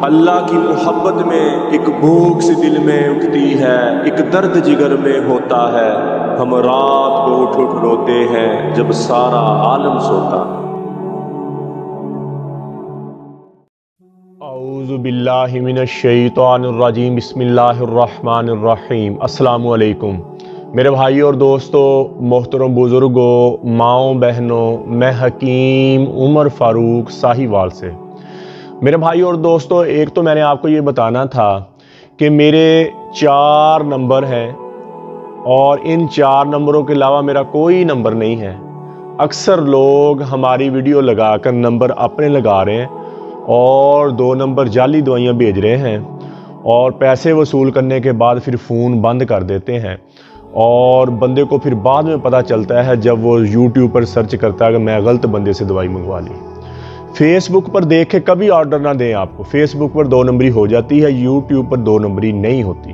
اللہ کی محبت میں ایک بھوک سی دل میں اٹھتی ہے، ایک درد جگر میں ہوتا ہے، ہم رات کو اٹھ اٹھ روتے ہیں جب سارا عالم سوتا ہے۔ اعوذ باللہ من الشیطان الرجیم، بسم اللہ الرحمن الرحیم۔ السلام علیکم میرے بھائی اور دوستو، محترم بزرگوں، ماؤں بہنوں، میں حکیم عمر فاروق ساہیوال سے۔ میرے بھائی اور دوستو، ایک تو میں نے آپ کو یہ بتانا تھا کہ میرے 4 نمبر ہیں اور ان 4 نمبروں کے علاوہ میرا کوئی نمبر نہیں ہے۔ اکثر لوگ ہماری ویڈیو لگا کر نمبر اپنے لگا رہے ہیں اور 2 نمبر جعلی دوائیاں بھیج رہے ہیں اور پیسے وصول کرنے کے بعد پھر فون بند کر دیتے ہیں، اور بندے کو پھر بعد میں پتہ چلتا ہے جب وہ یوٹیوب پر سرچ کرتا ہے کہ میں غلط بندے سے دوائی منگوا لی۔ فیس بک پر دیکھ کے کبھی آرڈر نہ دیں، آپ کو فیس بک پر 2 نمبری ہو جاتی ہے، یوٹیوب پر 2 نمبری نہیں ہوتی۔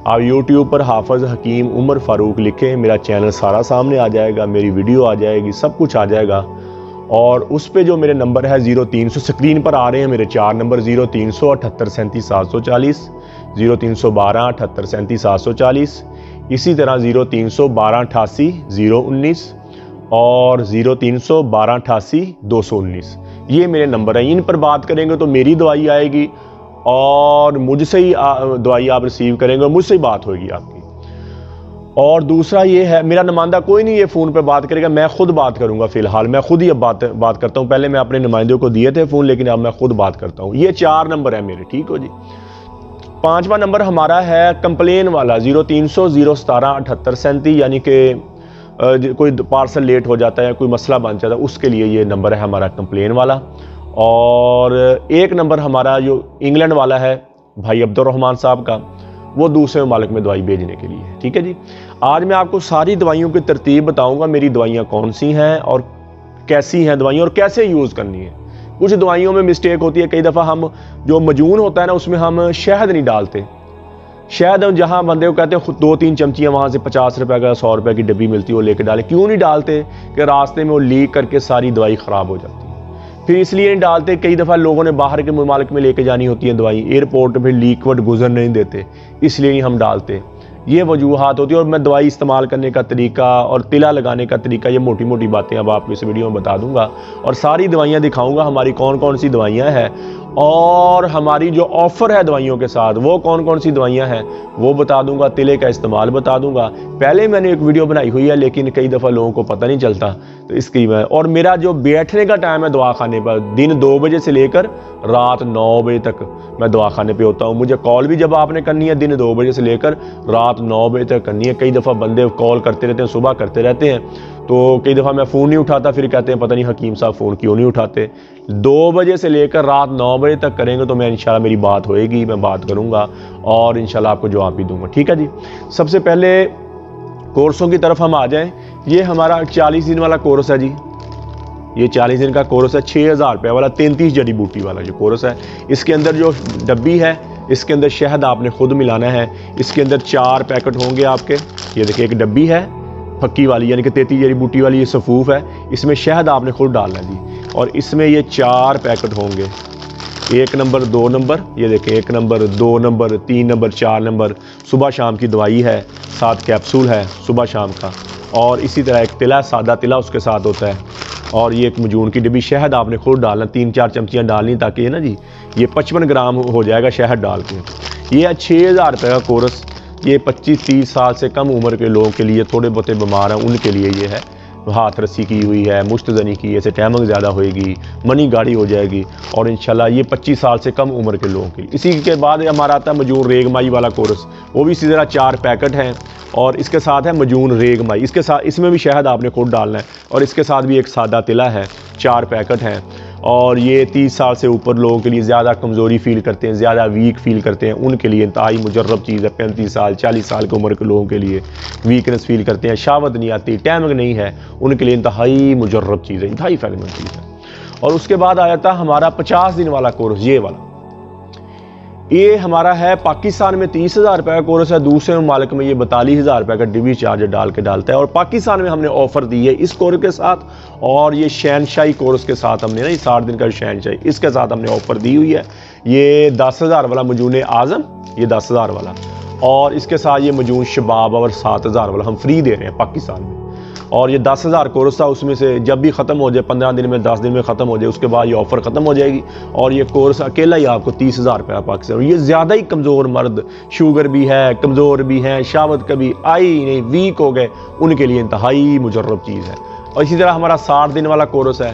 آپ یوٹیوب پر حافظ حکیم عمر فاروق لکھیں، میرا چینل سارا سامنے آ جائے گا، میری ویڈیو آ جائے گی، سب کچھ آ جائے گا، اور اس پہ جو میرے نمبر ہے 0300 سکرین پر آ رہے ہیں میرے 4 نمبر، 0300 78 37 740، 0312 78 37 740، اسی طرح 0300 12 88 019 اور 0300 12 88 219۔ یہ میرے نمبر ہیں، ان پر بات کریں گے تو میری دوائی آئے گی اور مجھ سے ہی دوائی آپ ریسیو کریں گے اور مجھ سے ہی بات ہوئے گی آپ کی۔ اور دوسرا یہ ہے، میرا نمائندہ کوئی نہیں یہ فون پہ بات کرے گا، میں خود بات کروں گا۔ فی الحال میں خود ہی اب بات کرتا ہوں، پہلے میں اپنے نمائندوں کو دیے تھے فون، لیکن اب میں خود بات کرتا ہوں۔ یہ 4 نمبر ہیں میرے، ٹھیک ہو جی۔ 5واں نمبر ہمارا ہے کمپلین والا، 0300 017 78 37، یعنی کہ کوئی پارسل لیٹ ہو جاتا ہے، کوئی مسئلہ بن جاتا ہے، اس کے لیے یہ نمبر ہے ہمارا کمپلین والا۔ اور ایک نمبر ہمارا جو انگلینڈ والا ہے بھائی عبد الرحمن صاحب کا، وہ دوسرے ممالک میں دوائی بھیجنے کے لیے ہے، ٹھیک ہے جی۔ آج میں آپ کو ساری دوائیوں کی ترتیب بتاؤں گا، میری دوائیاں کون سی ہیں اور کیسی ہیں دوائیاں اور کیسے یوز کرنی ہے۔ کچھ دوائیوں میں مسٹیک ہوتی ہے، کئی دفعہ ہم جو مجون ہوتا ہے نا اس میں ہم شہد نہیں ڈالتے۔ شہد جہاں بندے کو کہتے ہیں 2-3 چمچیاں وہاں سے 50 روپے کا 100 روپے کی ڈبی ملتی ہے وہ لے کے ڈالیں، کیوں نہیں ڈالتے؟ کہ راستے میں وہ لیک کر کے ساری دوائی خراب ہو جاتی ہے۔ پھر اس لیے نہیں ڈالتے، کئی دفعہ لوگوں نے باہر کے ممالک میں لے کے جانی ہوتی ہے دوائی، ایئرپورٹ پہ لیکوڈ گزر نہیں دیتے، اس لیے نہیں ہم ڈالتے۔ یہ وجوہات ہوتی ہیں، اور میں دوائی استعمال کرنے کا طریقہ اور تلا لگانے کا طریقہ، یہ موٹی موٹی باتیں اب آپ کو اس ویڈیو میں بتا دوں گا، اور ساری دوائیاں دکھاؤں گا ہماری کون کون سی دوائیاں ہیں، اور ہماری جو آفر ہے دوائیوں کے ساتھ وہ کون کون سی دوائیاں ہیں وہ بتا دوں گا، تلے کا استعمال بتا دوں گا۔ پہلے میں نے ایک ویڈیو بنائی ہوئی ہے لیکن کئی دفعہ لوگوں کو پتہ نہیں چلتا، تو اس کی میں، اور میرا جو بیٹھنے کا ٹائم ہے دواخانے پر، دن 2 بجے سے لے کر رات 9 بجے تک میں دواخانے پہ ہوتا ہوں۔ مجھے کال بھی جب آپ نے کرنی ہے دن 2 بجے سے لے کر رات 9 بجے تک کرنی ہے۔ کئی دفعہ بندے کال کرتے رہتے ہیں، صبح کرتے رہتے ہیں، تو کئی دفعہ میں فون نہیں اٹھاتا، پھر کہتے ہیں پتہ نہیں حکیم صاحب فون کیوں نہیں اٹھاتے۔ 2 بجے سے لے کر رات 9 بجے تک کریں گے تو میں انشاءاللہ میری بات ہوئے گی، میں بات کروں گا اور انشاءاللہ آپ کو جواب بھی دوں گا، ٹھیک ہے جی۔ سب سے پہلے کورسوں کی طرف ہم آ جائیں۔ یہ ہمارا 40 دن والا کورس ہے جی، یہ 40 دن کا کورس ہے، 6000 روپے والا، 33 جڑی بوٹی والا جو کورس ہے۔ اس کے اندر جو ڈبی ہے اس کے اندر شہد آپ نے خود ملانا ہے، اس کے اندر 4 پیکٹ ہوں گے آپ کے۔ یہ دیکھیں ایک ڈبی ہے پھکی والی، یعنی کہ 33 جڑی بوٹی والی، یہ صفوف ہے، اس میں شہد آپ نے خود ڈالنا ہے جی، اور اس میں یہ 4 پیکٹ ہوں گے، 1 نمبر 2 نمبر، یہ دیکھیں 1 نمبر 2 نمبر 3 نمبر 4 نمبر، صبح شام کی دوائی ہے، 7 کیپسول ہے صبح شام کا، اور اسی طرح ایک تلا، سادہ تلا اس کے ساتھ ہوتا ہے، اور یہ ایک مجون کی ڈبی، شہد آپ نے خود ڈالنا، 3-4 چمچیاں ڈالنی، تاکہ یہ نا جی یہ 55 گرام ہو جائے گا شہد ڈال کے۔ یہ ہے 6000 روپے کا کورس، یہ 25-30 سال سے کم عمر کے لوگوں کے لیے، تھوڑے بہت بیمار ہیں ان کے لیے یہ ہے۔ ہاتھ رسی کی ہوئی ہے، مشت زنی کی، ایسے ٹیمنگ زیادہ ہوئے گی، منی گاڑی ہو جائے گی، اور انشاءاللہ یہ 25 سال سے کم عمر کے لوگوں کے لیے۔ اسی کے بعد ہمارا آتا ہے مجون ریگ مائی والا کورس، وہ بھی اسی طرح 4 پیکٹ ہیں، اور اس کے ساتھ ہے مجون ریگ مائی، اس کے ساتھ اس میں بھی شہد آپ نے خود ڈالنا ہے، اور اس کے ساتھ بھی ایک سادہ تلا ہے، 4 پیکٹ ہیں۔ اور یہ 30 سال سے اوپر لوگوں کے لیے، زیادہ کمزوری فیل کرتے ہیں، زیادہ ویک فیل کرتے ہیں، ان کے لیے انتہائی مجرب چیز ہے۔ 35 سال 40 سال کی عمر کے لوگوں کے لیے ویکنس فیل کرتے ہیں، شہوت نہیں آتی، ٹائمنگ نہیں ہے، ان کے لیے انتہائی مجرب چیز ہے، انتہائی فائدہ مند چیز ہے۔ اور اس کے بعد آیا تھا ہمارا 50 دن والا کورس، یہ والا یہ ہمارا ہے پاکستان میں 30,000 روپے کا کورس ہے، دوسرے ممالک میں یہ 42,000 روپے کا ڈیوی چارج ڈالتا ہے، اور پاکستان میں ہم نے آفر دی ہے اس کورس کے ساتھ، اور یہ شہنشاہی کورس کے ساتھ ہم نے نا، یہ 60 دن کا شہنشاہی، اس کے ساتھ ہم نے آفر دی ہوئی ہے۔ یہ 10,000 والا مجون اعظم، یہ 10,000 والا، اور اس کے ساتھ یہ مجون شباب اور 7,000 والا ہم فری دے رہے ہیں پاکستان میں۔ اور یہ 10,000 کورس تھا، اس میں سے جب بھی ختم ہو جائے 15 دن میں 10 دن میں ختم ہو جائے، اس کے بعد یہ آفر ختم ہو جائے گی، اور یہ کورس اکیلا ہی آپ کو 30,000 روپے پاکستان۔ یہ زیادہ ہی کمزور مرد، شوگر بھی ہے، کمزور بھی ہیں، شہوت کبھی آئی نہیں، ویک ہو گئے، ان کے لیے انتہائی مجرب چیز ہے۔ اور اسی طرح ہمارا 60 دن والا کورس ہے،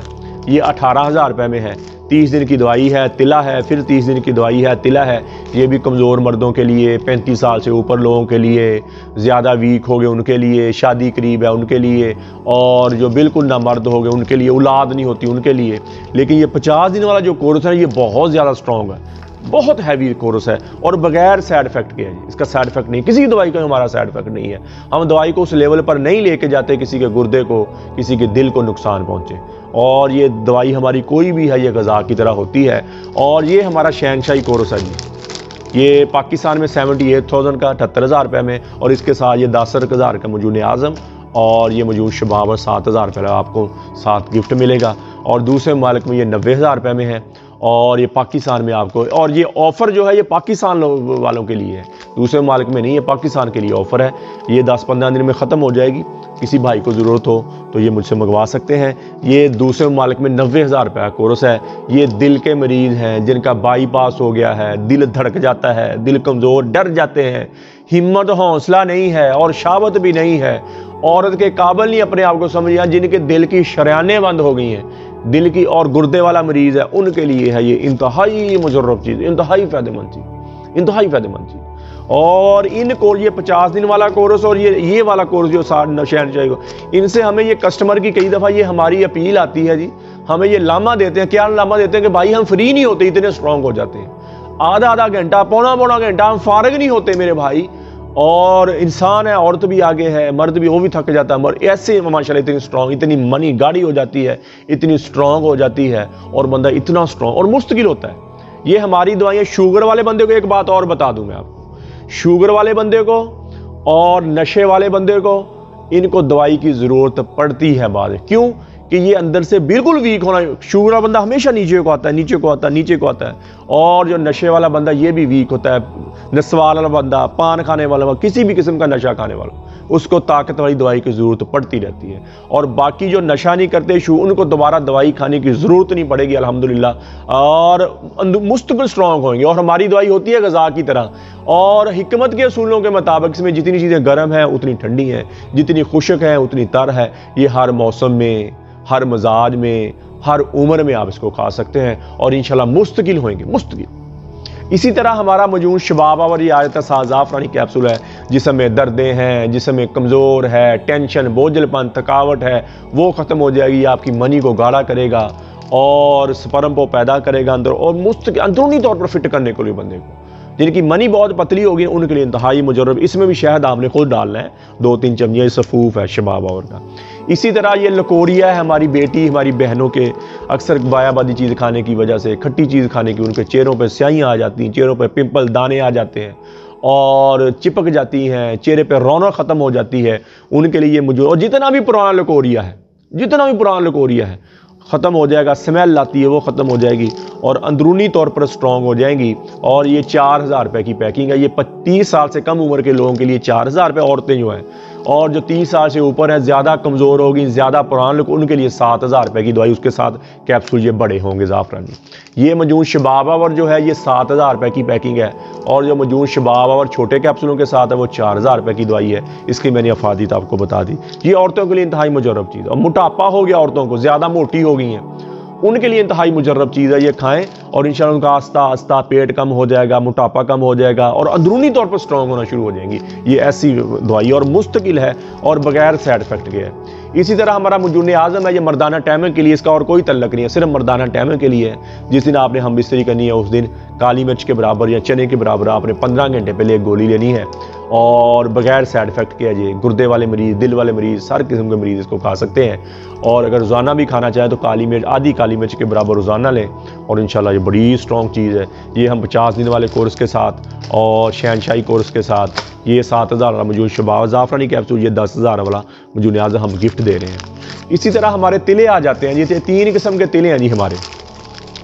یہ 18,000 روپے میں ہے، 30 دن کی دوائی ہے، تلا ہے، پھر 30 دن کی دوائی ہے، تلا ہے۔ یہ بھی کمزور مردوں کے لیے، 35 سال سے اوپر لوگوں کے لیے، زیادہ ویک ہو گئے ان کے لیے، شادی قریب ہے ان کے لیے، اور جو بالکل نہ مرد ہو گئے ان کے لیے، اولاد نہیں ہوتی ان کے لیے۔ لیکن یہ 50 دن والا جو کورس ہے یہ بہت زیادہ سٹرونگ ہے، بہت ہیوی کورس ہے، اور بغیر سائیڈ افیکٹ کے ہے جی، اس کا سائیڈ افیکٹ نہیں، کسی دوائی کا ہمارا سائیڈ افیکٹ نہیں ہے۔ ہم دوائی کو اس لیول پر نہیں لے کے جاتے کسی کے گردے کو، کسی کے دل کو نقصان پہنچے، اور یہ دوائی ہماری کوئی بھی ہے یہ غذا کی طرح ہوتی ہے۔ اور یہ ہمارا شہنشاہی کورس ہے جی، یہ پاکستان میں 78,000 کا 78,000 روپے میں، اور اس کے ساتھ یہ 10,000 کا مجون اعظم، اور یہ مجون شباب اور 7,000 روپے آپ کو ساتھ گفٹ ملے گا، اور دوسرے ممالک میں یہ 90,000 روپے میں ہے، اور یہ پاکستان میں آپ کو، اور یہ آفر جو ہے یہ پاکستان والوں کے لیے ہے، دوسرے ممالک میں نہیں ہے، پاکستان کے لیے آفر ہے۔ یہ 10-15 دن میں ختم ہو جائے گی، کسی بھائی کو ضرورت ہو تو یہ مجھ سے منگوا سکتے ہیں۔ یہ دوسرے ممالک میں 90,000 روپے کا کورس ہے۔ یہ دل کے مریض ہیں جن کا بائی پاس ہو گیا ہے، دل دھڑک جاتا ہے، دل کمزور، ڈر جاتے ہیں، ہمت و حوصلہ نہیں ہے، اور شہوت بھی نہیں ہے، عورت کے قابل نہیں اپنے آپ کو سمجھا، جن کے دل کی شریانیں بند ہو گئی ہیں، دل کی اور گردے والا مریض ہے، ان کے لیے ہے یہ انتہائی مجرب چیز، انتہائی فائدہ مند چیز، انتہائی فائدہ مند چیز۔ اور ان کو یہ 50 دن والا کورس اور یہ والا کورس جو شہنشاہی کو، ان سے ہمیں یہ کسٹمر کی کئی دفعہ یہ ہماری اپیل آتی ہے جی، ہمیں یہ لامہ دیتے ہیں، کیا لامہ دیتے ہیں کہ بھائی ہم فری نہیں ہوتے، اتنے سٹرونگ ہو جاتے ہیں، آدھا گھنٹہ، پونا گھنٹہ ہم فارغ نہیں ہوتے میرے بھائی، اور انسان ہے، عورت بھی آگے ہے، مرد بھی، وہ بھی تھک جاتا ہے، مگر ایسے ماشاءاللہ اتنی سٹرونگ، اتنی منی گاڑی ہو جاتی ہے، اتنی سٹرونگ ہو جاتی ہے، اور بندہ اتنا سٹرونگ اور مستقل ہوتا ہے۔ یہ ہماری دوائیں شوگر والے بندے کو، ایک بات اور بتا دوں میں آپ کو، شوگر والے بندے کو اور نشے والے بندے کو ان کو دوائی کی ضرورت پڑتی ہے بعد، کیوں کہ یہ اندر سے بالکل ویک ہونا، شوگر والا بندہ ہمیشہ نیچے کو آتا ہے، نیچے کو آتا ہے، اور جو نشے والا بندہ یہ بھی ویک ہوتا ہے، نسوال والا بندہ، پان کھانے والا، کسی بھی قسم کا نشہ کھانے والا، اس کو طاقت والی دوائی کی ضرورت پڑتی رہتی ہے، اور باقی جو نشہ نہیں کرتے ان کو دوبارہ دوائی کھانے کی ضرورت نہیں پڑے گی الحمدللہ، اور مستقل سٹرونگ ہوئیں گے۔ اور ہماری دوائی ہوتی ہے غذا کی طرح، اور حکمت کے اصولوں کے مطابق اس میں جتنی چیزیں گرم ہیں اتنی ٹھنڈی ہیں، جتنی خشک ہیں اتنی تر ہے، یہ ہر موسم میں، ہر مزاج میں، ہر عمر میں آپ اس کو کھا سکتے ہیں، اور انشاءاللہ مستقل ہوئیں گے، مستقل۔ اسی طرح ہمارا مجون شباب اور یہ آیت زعفرانی کیپسول ہے، جسم میں دردیں ہیں، جسم میں کمزور ہے، ٹینشن، بوجھل پن، تھکاوٹ ہے، وہ ختم ہو جائے گی، آپ کی منی کو گاڑھا کرے گا، اور سپرم کو پیدا کرے گا اندر، اور اندرونی طور پر فٹ کرنے کے لیے بندے کو، جن کی منی بہت پتلی ہوگی ان کے لیے انتہائی مجرب۔ اس میں بھی شہد آپ نے خود ڈالنا ہے، 2-3 چمچے، صفوف ہے شباب اور کا۔ اسی طرح یہ لکوریا ہے، ہماری بیٹی، ہماری بہنوں کے اکثر بایا بادی چیز کھانے کی وجہ سے، کھٹی چیز کھانے کی، ان کے چہروں پہ سیاہیاں آ جاتی ہیں، چہروں پہ پمپل، دانے آ جاتے ہیں، اور چپک جاتی ہیں، چہرے پہ رونق ختم ہو جاتی ہے، ان کے لیے مجھے، اور جتنا بھی پرانا لکوریا ہے ختم ہو جائے گا، سمیل آتی ہے وہ ختم ہو جائے گی، اور اندرونی طور پر سٹرونگ ہو جائیں گی۔ اور یہ 4,000 روپے کی پیکنگ ہے، یہ 30 سال سے کم عمر کے لوگوں کے لیے 4,000 روپے، عورتیں جو ہیں، اور جو 30 سال سے اوپر ہیں، زیادہ کمزور ہوگی، زیادہ پرانے لوگ، ان کے لیے 7,000 روپے کی دوائی، اس کے ساتھ کیپسول یہ بڑے ہوں گے زعفرانی۔ یہ مجون شباب اور جو ہے یہ 7,000 روپے کی پیکنگ ہے، اور جو مجون شباب اور چھوٹے کیپسولوں کے ساتھ ہے وہ 4,000 روپے کی دوائی ہے، اس کی میں نے افادیت آپ کو بتا دی۔ یہ عورتوں کے لیے انتہائی مجرب چیز ہے، اور موٹاپا ہو گیا عورتوں کو، زیادہ موٹی ہو گئی ہیں، ان کے لیے انتہائی مجرب چیز ہے، یہ کھائیں، اور انشاءاللہ ان کا آہستہ آہستہ پیٹ کم ہو جائے گا، موٹاپا کم ہو جائے گا، اور اندرونی طور پر سٹرونگ ہونا شروع ہو جائیں گی۔ یہ ایسی دوائی اور مستقل ہے، اور بغیر سائیڈ افیکٹ کے ہے۔ اسی طرح ہمارا مجون اعظم ہے، یہ مردانہ ٹائمنگ کے لیے، اس کا اور کوئی تعلق نہیں ہے، صرف مردانہ ٹائمنگ کے لیے ہے۔ جس دن آپ نے ہم بستری کرنی ہے اس دن کالی مرچ کے برابر یا چنے کے برابر آپ نے 15 گھنٹے پہلے ایک گولی لینی ہے، اور بغیر سائیڈ افیکٹ کے جی، گردے والے مریض، دل والے مریض، ہر قسم کے مریض اس کو کھا سکتے ہیں۔ اور اگر روزانہ بھی کھانا چاہیں تو کالی مرچ، آدھی کالی مرچ کے برابر روزانہ لیں، اور انشاءاللہ یہ بڑی اسٹرانگ چیز ہے۔ یہ ہم 50 دن والے کورس کے ساتھ اور شہنشاہی کورس کے ساتھ یہ 7000 والا مجھول شباب زعفرانی کیپسول، یہ 10,000 والا مجھول نیاز ہم گفٹ دے رہے ہیں۔ اسی طرح ہمارے تلے آ جاتے ہیں جی، 3 قسم کے تلے ہیں جی ہمارے،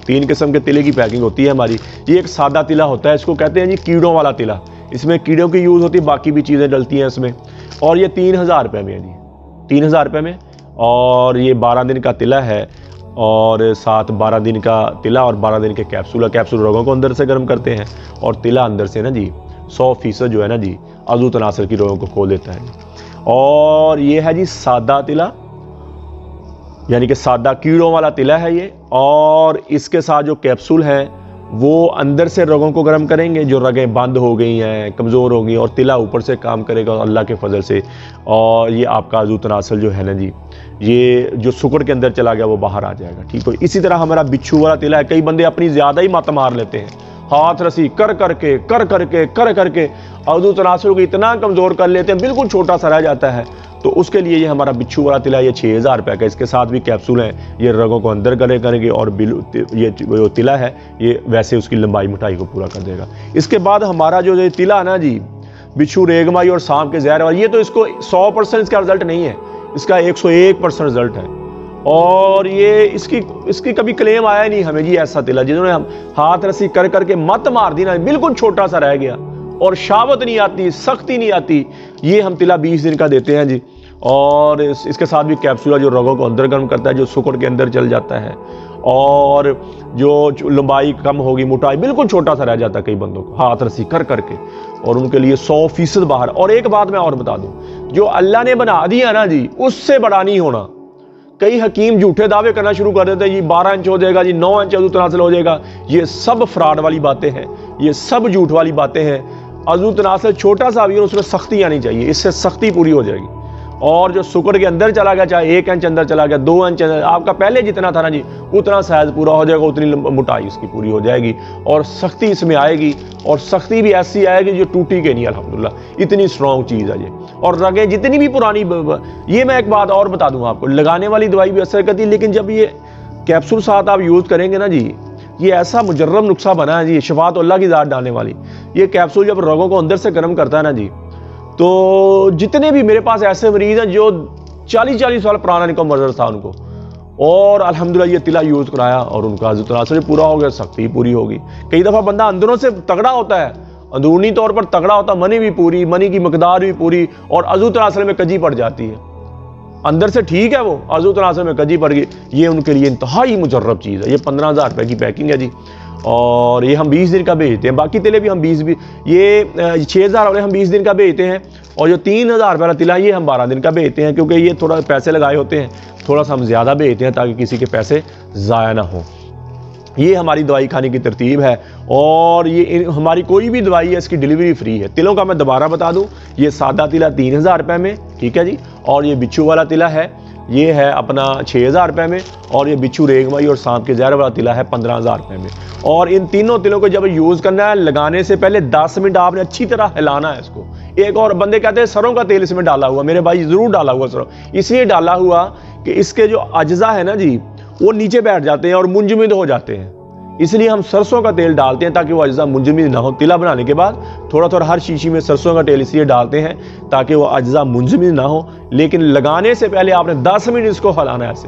3 قسم کے تلے کی پیکنگ ہوتی ہے ہماری۔ یہ ایک سادہ تلا ہوتا ہے، اس کو کہتے ہیں جی کیڑوں والا تلا، اس میں کیڑوں کی یوز ہوتی ہے، باقی بھی چیزیں ڈلتی ہیں اس میں، اور یہ 3000 روپے میں ہے جی، 3000 روپے میں، اور یہ 12 دن کا تلا ہے، اور ساتھ 12 دن کا تلا اور 12 دن کے کیپسول ہے۔ کیپسول رگوں کو اندر سے گرم کرتے ہیں، اور تلا اندر سے نا جی 100% جو ہے نا جی عضو تناسل کی رگوں کو کھول دیتا ہے۔ اور یہ ہے جی سادہ تلا، یعنی کہ سادہ کیڑوں والا تلا ہے یہ، اور اس کے ساتھ جو کیپسول ہیں وہ اندر سے رگوں کو گرم کریں گے، جو رگیں بند ہو گئی ہیں، کمزور ہو گئی، اور تلا اوپر سے کام کرے گا اللہ کے فضل سے، اور یہ آپ کا عضو تناسل جو ہے نا جی، یہ جو سکڑ کے اندر چلا گیا وہ باہر آ جائے گا، ٹھیک ہو۔ اسی طرح ہمارا بچھو والا تلا ہے، کئی بندے اپنی زیادہ ہی مت مار لیتے ہیں، ہاتھ رسی کر کر کے عضو تناسل کو اتنا کمزور کر لیتے ہیں، بالکل چھوٹا سا رہ جاتا ہے، تو اس کے لیے یہ ہمارا بچھو والا تلا، یہ 6000 روپے کا، اس کے ساتھ بھی کیپسول ہیں، یہ رگوں کو اندر کریں گے، اور یہ جو تلا ہے یہ ویسے اس کی لمبائی مٹائی کو پورا کر دے گا۔ اس کے بعد ہمارا جو تلا نا جی بچھو ریگمائی اور سانپ کے زہر والا، یہ تو اس کو 100% اس کا رزلٹ نہیں ہے، اس کا 101% رزلٹ ہے، اور یہ اس کی کبھی کلیم آیا نہیں ہمیں جی ایسا تلا جنہوں نے ہم ہاتھ رسی کر کے مت مار دی نا، بالکل چھوٹا سا رہ گیا، اور شاوت نہیں آتی، سختی نہیں آتی، یہ ہم تلا 20 دن کا دیتے ہیں جی۔ اور اس کے ساتھ بھی کیپسول ہے جو رگوں کو اندر گرم کرتا ہے، جو سکڑ کے اندر چل جاتا ہے، اور جو لمبائی کم ہوگی، موٹائی بالکل چھوٹا سا رہ جاتا ہے کئی بندوں کو ہاتھ رسی کر کے، اور ان کے لیے 100% باہر۔ اور ایک بات میں اور بتا دوں، جو اللہ نے بنا دیا نا جی اس سے بڑا نہیں ہونا۔ کئی حکیم جھوٹے دعوے کرنا شروع کر دیتے ہیں، یہ 12 انچ ہو جائے گا جی، 9 انچ عضو تناسل ہو جائے گا، یہ سب فراڈ والی باتیں ہیں، یہ سب جھوٹ والی باتیں ہیں۔ عضو تناسل چھوٹا سا بھی ہو، اس میں سختی آنی چاہیے، اس سے سختی پوری ہو جائے گی، اور جو سکڑ کے اندر چلا گیا، چاہے 1 انچ اندر چلا گیا، 2 انچ اندر، آپ کا پہلے جتنا تھا نا جی اتنا سائز پورا ہو جائے گا، اتنی موٹائی اس کی پوری ہو جائے گی، اور سختی اس میں آئے گی، اور سختی بھی ایسی آئے گی جو ٹوٹی کے نہیں، الحمدللہ اتنی اسٹرانگ چیز ہے یہ۔ اور رگیں جتنی بھی پرانی، یہ میں ایک بات اور بتا دوں آپ کو، لگانے والی دوائی بھی اثر کرتی ہے، لیکن جب یہ کیپسول ساتھ آپ یوز کریں گے نا جی، یہ ایسا مجرب نسخہ بنا ہے جی، شفا تو اللہ کی ذات ڈالنے والی۔ یہ کیپسول جب رگوں کو اندر سے گرم کرتا ہے نا جی، تو جتنے بھی میرے پاس ایسے مریض ہیں جو 40 سال پرانا ان کا مرض تھا ان کو، اور الحمدللہ یہ تلا یوز کرایا اور ان کا عضو تناسل پورا ہو گیا، سختی پوری ہوگی۔ کئی دفعہ بندہ اندروں سے تگڑا ہوتا ہے، اندرونی طور پر تگڑا ہوتا ہے، منی بھی پوری، منی کی مقدار بھی پوری، اور عضو تناسل میں کجی پڑ جاتی ہے، اندر سے ٹھیک ہے وہ، عضو تناسل میں کجی پڑ گئی، یہ ان کے لیے انتہائی مجرب چیز ہے۔ یہ 15,000 روپے کی پیکنگ ہے جی، اور یہ ہم 20 دن کا بھیجتے ہیں، باقی تلے بھی ہم 20 یہ 6000 والے ہم 20 دن کا بھیجتے ہیں، اور جو 3000 روپے والا تلا یہ ہم 12 دن کا بھیجتے ہیں، کیونکہ یہ تھوڑا پیسے لگائے ہوتے ہیں، تھوڑا سا ہم زیادہ بھیجتے ہیں تاکہ کسی کے پیسے ضائع نہ ہوں۔ یہ ہماری دوائی کھانے کی ترتیب ہے، اور یہ ہماری کوئی بھی دوائی ہے اس کی ڈیلیوری فری ہے۔ تلوں کا میں دوبارہ بتا دوں، یہ سادہ تلا 3000 روپے میں، ٹھیک ہے جی، اور یہ بچھو والا تلا ہے یہ ہے اپنا 6000 روپے میں، اور یہ بچھو ریگمائی اور سانپ کے زہر والا تلا ہے 15,000 روپے میں۔ اور ان تینوں تلوں کو جب یوز کرنا ہے، لگانے سے پہلے 10 منٹ آپ نے اچھی طرح ہلانا ہے اس کو۔ ایک اور بندے کہتے ہیں سروں کا تیل اس میں ڈالا ہوا، میرے بھائی ضرور ڈالا ہوا سروں، اس لیے ڈالا ہوا کہ اس کے جو اجزاء ہے نا جی وہ نیچے بیٹھ جاتے ہیں اور منجمد ہو جاتے ہیں، اس لیے ہم سرسوں کا تیل ڈالتے ہیں تاکہ وہ اجزاء منجمد نہ ہو۔ تلا بنانے کے بعد تھوڑا ہر شیشی میں سرسوں کا تیل اس لیے ڈالتے ہیں تاکہ وہ اجزاء منجمد نہ ہو، لیکن لگانے سے پہلے آپ نے 10 منٹ اس کو ہلانا ہے، ایسے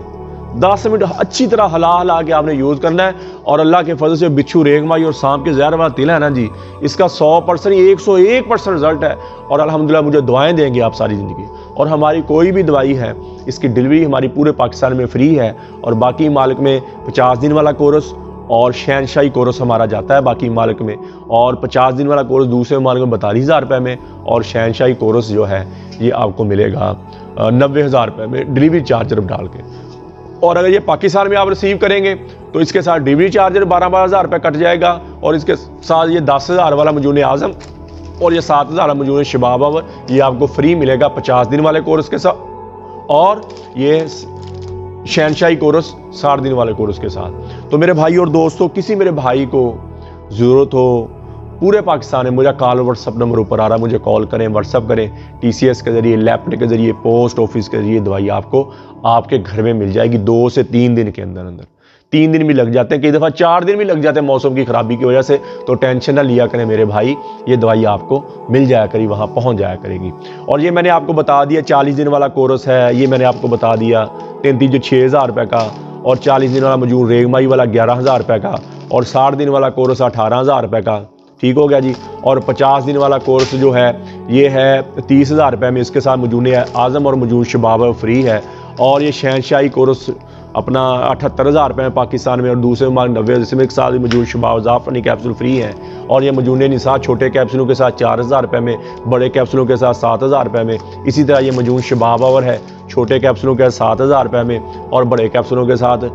10 منٹ اچھی طرح ہلا کے آپ نے یوز کرنا ہے۔ اور اللہ کے فضل سے بچھو ریگمائی اور سانپ کے زہر والا تلا ہے نا جی، اس کا 100% 101% رزلٹ ہے، اور الحمدللہ مجھے دعائیں دیں گے آپ ساری زندگی۔ اور ہماری کوئی بھی دوائی ہے اس کی ڈلیوری ہماری پورے پاکستان میں فری ہے، اور باقی ممالک میں 50 دن والا کورس اور شہنشاہی کورس ہمارا جاتا ہے باقی ممالک میں، اور 50 دن والا کورس دوسرے ممالک میں 42,000 روپے میں، اور شہنشاہی کورس جو ہے یہ آپ کو ملے گا 90,000 روپے میں ڈلیوری چارجر ڈال کے۔ اور اگر یہ پاکستان میں آپ ریسیو کریں گے تو اس کے ساتھ ڈلیوری چارجر 12,000 روپے کٹ جائے گا، اور اس کے ساتھ یہ 10,000 والا مجون اعظم اور یہ 7,000 والا مجون شباب یہ آپ کو فری ملے گا 50 دن والے کورس کے ساتھ، اور یہ شہنشاہی کورس 60 دن والے کورس کے ساتھ۔ تو میرے بھائی اور دوستو، کسی میرے بھائی کو ضرورت ہو پورے پاکستان میں مجھے کال واٹس اپ نمبر اوپر آ رہا ہے، مجھے کال کریں، واٹس اپ کریں، ٹی سی ایس کے ذریعے، لیپٹ کے ذریعے، پوسٹ آفس کے ذریعے دوائی آپ کو آپ کے گھر میں مل جائے گی 2 سے 3 دن کے اندر 3 دن بھی لگ جاتے ہیں، کئی دفعہ 4 دن بھی لگ جاتے ہیں موسم کی خرابی کی وجہ سے، تو ٹینشن نہ لیا کریں میرے بھائی، یہ دوائی آپ کو مل جایا کری، وہاں پہنچ جایا کرے گی۔ اور یہ میں نے آپ کو بتا دیا 40 دن والا کورس ہے، یہ میں نے آپ کو بتا دیا 6,000 روپے کا، اور 40 دن والا مجور ریگمائی والا 11,000 روپے کا، اور 60 دن والا کورس 18,000 روپے کا، ٹھیک ہو گیا جی۔ اور 50 دن والا کورس جو ہے یہ ہے 30,000 روپے میں، اس کے ساتھ مجون اعظم اور مجون شباب فری ہے۔ اور یہ شہنشاہی کورس اپنا 78,000 روپے میں پاکستان میں، اور دوسرے ممالک 90، جس میں ایک ساتھ مجون شباب زعفرانی کیپسول فری ہیں۔ اور یہ مجون نساء چھوٹے کیپسولوں کے ساتھ 4,000 روپے میں، بڑے کیپسولوں کے ساتھ 7,000 روپے میں۔ اسی طرح یہ مجون شباب اور ہے چھوٹے کیپسولوں کے 7,000 روپے میں، اور بڑے کیپسولوں کے ساتھ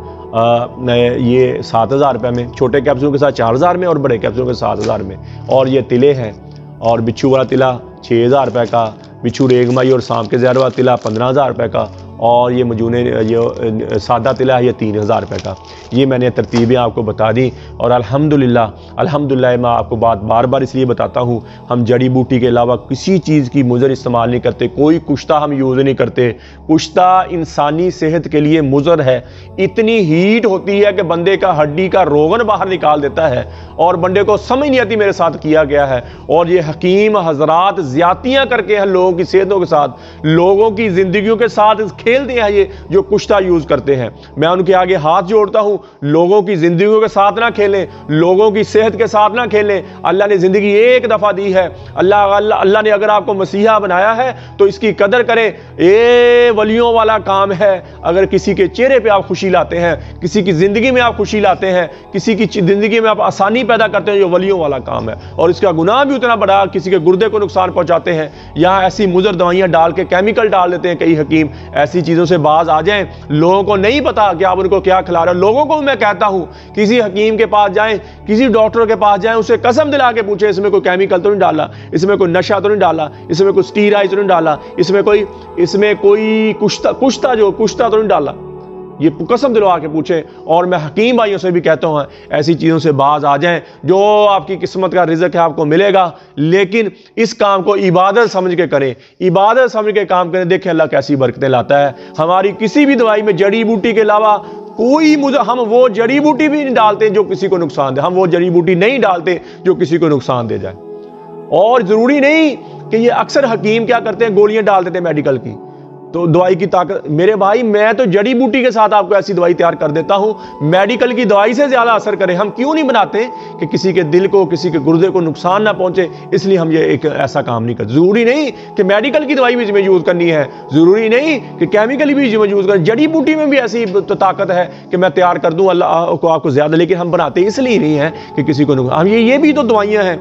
یہ 7,000 روپے میں، چھوٹے کیپسولوں کے ساتھ 4,000 میں، اور بڑے کیپسولوں کے 7,000 میں۔ اور یہ تلے ہیں، اور بچھو والا تلا 6,000 روپے کا، بچھو ریگمائی اور سانپ کے زہر والا تلا 15,000 روپے کا، اور یہ مجون یہ سادہ تلا ہے یہ 3,000 روپے کا۔ یہ میں نے ترتیبیں آپ کو بتا دیں، اور الحمدللہ میں آپ کو بات بار بار اس لیے بتاتا ہوں، ہم جڑی بوٹی کے علاوہ کسی چیز کی مضر استعمال نہیں کرتے، کوئی کشتہ ہم یوز نہیں کرتے۔ کشتہ انسانی صحت کے لیے مضر ہے، اتنی ہیٹ ہوتی ہے کہ بندے کا ہڈی کا روغن باہر نکال دیتا ہے، اور بندے کو سمجھ نہیں آتی میرے ساتھ کیا گیا ہے۔ اور یہ حکیم حضرات زیادتیاں کر کے ہیں لوگوں کی صحتوں کے ساتھ، لوگوں کی زندگیوں کے ساتھ کھیلتے ہیں، یہ جو کشتہ یوز کرتے ہیں۔ میں ان کے آگے ہاتھ جوڑتا ہوں، لوگوں کی زندگیوں کے ساتھ نہ کھیلیں، لوگوں کی صحت کے ساتھ نہ کھیلیں۔ اللہ نے زندگی ایک دفعہ دی ہے، اللہ نے اگر آپ کو مسیحا بنایا ہے تو اس کی قدر کریں۔ یہ ولیوں والا کام ہے، اگر کسی کے چہرے پہ آپ خوشی لاتے ہیں، کسی کی زندگی میں آپ خوشی لاتے ہیں، کسی کی زندگی میں آپ آسانی پیدا کرتے ہیں، جو ولیوں والا کام ہے۔ اور اس کا گناہ بھی اتنا بڑا، کسی کے گردے کو نقصان پہنچاتے ہیں، یہاں ایسی مضر دوائیاں ڈال کے کیمیکل ڈال دیتے ہیں کئی حکیم۔ ایسی چیزوں سے باز آ جائیں، لوگوں کو نہیں پتا کہ آپ ان کو کیا کھلا رہے ہیں۔ لوگوں کو میں کہتا ہوں کسی حکیم کے پاس جائیں، کسی ڈاکٹر کے پاس جائیں، اسے قسم دلا کے پوچھیں اس میں کوئی کیمیکل تو نہیں ڈالا، اس میں کوئی نشہ تو نہیں ڈالا، اس میں کوئی سٹیرائڈ تو نہیں ڈالا، اس میں کوئی کشتہ تو نہیں ڈالا، یہ قسم دلوا کے پوچھیں۔ اور میں حکیم بھائیوں سے بھی کہتا ہوں ایسی چیزوں سے باز آ جائیں، جو آپ کی قسمت کا رزق ہے آپ کو ملے گا، لیکن اس کام کو عبادت سمجھ کے کریں، عبادت سمجھ کے کام کریں۔ دیکھیں اللہ کیسی برکتیں لاتا ہے۔ ہماری کسی بھی دوائی میں جڑی بوٹی کے علاوہ ہم وہ جڑی بوٹی بھی نہیں ڈالتے جو کسی کو نقصان دے، ہم وہ جڑی بوٹی نہیں ڈالتے جو کسی کو نقصان دے جائے۔ اور ضروری نہیں کہ یہ اکثر حکیم کیا کرتے ہیں، گولیاں ڈال دیتے ہیں میڈیکل کی، تو دوائی کی طاقت۔ میرے بھائی میں تو جڑی بوٹی کے ساتھ آپ کو ایسی دوائی تیار کر دیتا ہوں میڈیکل کی دوائی سے زیادہ اثر کرے۔ ہم کیوں نہیں بناتے کہ کسی کے دل کو، کسی کے گردے کو نقصان نہ پہنچے، اس لیے ہم یہ ایک ایسا کام نہیں کرتے۔ ضروری نہیں کہ میڈیکل کی دوائی بھی میں یوز کرنی ہے، ضروری نہیں کہ کیمیکل بھی یوز کرنی، جڑی بوٹی میں بھی ایسی طاقت ہے کہ میں تیار کر دوں اللہ کو آپ کو زیادہ، لیکن ہم بناتے اس لیے نہیں ہے کہ کسی کو نقصان۔ یہ بھی تو دوائیاں ہیں،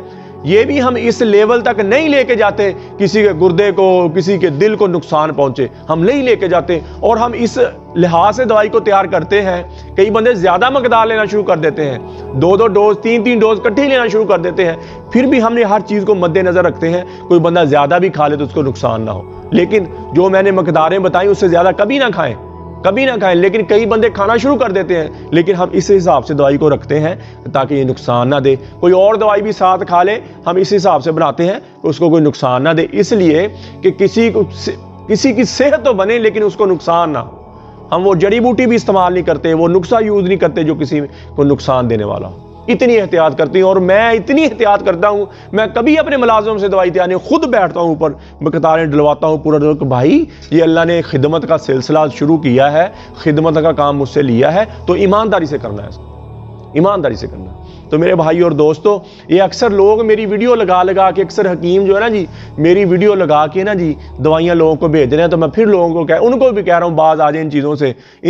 یہ بھی ہم اس لیول تک نہیں لے کے جاتے کسی کے گردے کو، کسی کے دل کو نقصان پہنچے، ہم نہیں لے کے جاتے۔ اور ہم اس لحاظ سے دوائی کو تیار کرتے ہیں، کئی بندے زیادہ مقدار لینا شروع کر دیتے ہیں، 2 ڈوز 3 ڈوز کٹھے لینا شروع کر دیتے ہیں، پھر بھی ہم نے ہر چیز کو مد نظر رکھتے ہیں، کوئی بندہ زیادہ بھی کھا لے تو اس کو نقصان نہ ہو، لیکن جو میں نے مقداریں بتائیں اس سے زیادہ کبھی نہ کھائیں، لیکن کئی بندے کھانا شروع کر دیتے ہیں، لیکن ہم اس حساب سے دوائی کو رکھتے ہیں تاکہ یہ نقصان نہ دے۔ کوئی اور دوائی بھی ساتھ کھا لے، ہم اس حساب سے بناتے ہیں کہ اس کو کوئی نقصان نہ دے، اس لیے کہ کسی کی صحت تو بنے لیکن اس کو نقصان نہ ہو۔ ہم وہ جڑی بوٹی بھی استعمال نہیں کرتے، وہ نسخہ یوز نہیں کرتے جو کسی کو نقصان دینے والا ہو۔ اتنی احتیاط کرتی ہوں، اور میں اتنی احتیاط کرتا ہوں، میں کبھی اپنے ملازموں سے دوائی تیار نہیں، خود بیٹھتا ہوں اوپر مقداریں ڈلواتا ہوں پورا کہ بھائی یہ اللہ نے خدمت کا سلسلہ شروع کیا ہے، خدمت کا کام مجھ سے لیا ہے تو ایمانداری سے کرنا ہے، اس کو ایمانداری سے کرنا ہے۔ تو میرے بھائی اور دوستو، یہ اکثر لوگ میری ویڈیو لگا کے، اکثر حکیم جو ہے نا جی میری ویڈیو لگا کے نا جی دوائیاں لوگوں کو بھیج رہے ہیں، تو میں پھر لوگوں کو ان کو بھی کہہ رہا ہوں باز آ جائیں، ان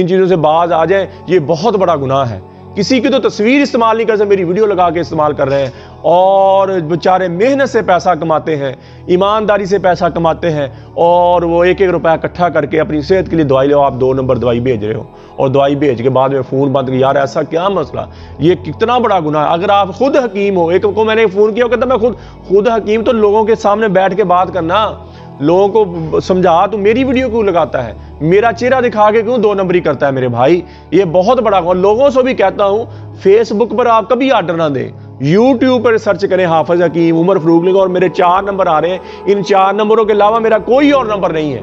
چیزوں سے باز آ جائیں، یہ بہت بڑا گناہ ہے۔ کسی کی تو تصویر استعمال نہیں کر سکتے، میری ویڈیو لگا کے استعمال کر رہے ہیں، اور بیچارے محنت سے پیسہ کماتے ہیں، ایمانداری سے پیسہ کماتے ہیں، اور وہ 1 روپیہ اکٹھا کر کے اپنی صحت کے لیے دوائی لو، آپ 2 نمبر دوائی بھیج رہے ہو، اور دوائی بھیج کے بعد میں فون بند کر، یار ایسا کیا مسئلہ، یہ کتنا بڑا گناہ ہے۔ اگر آپ خود حکیم ہو، ایک کو میں نے فون کیا، کہتا میں خود حکیم، تو لوگوں کے سامنے بیٹھ کے بات کرنا، لوگوں کو سمجھا، تو میری ویڈیو کیوں لگاتا ہے، میرا چہرہ دکھا کے کیوں 2 نمبری کرتا ہے میرے بھائی، یہ بہت بڑا۔ لوگوں سے بھی کہتا ہوں فیس بک پر آپ کبھی آرڈر نہ دیں، یوٹیوب پر سرچ کریں حافظ حکیم عمر فروق لکھیں اور میرے 4 نمبر آ رہے ہیں. ان 4 نمبروں کے علاوہ میرا کوئی اور نمبر نہیں ہے.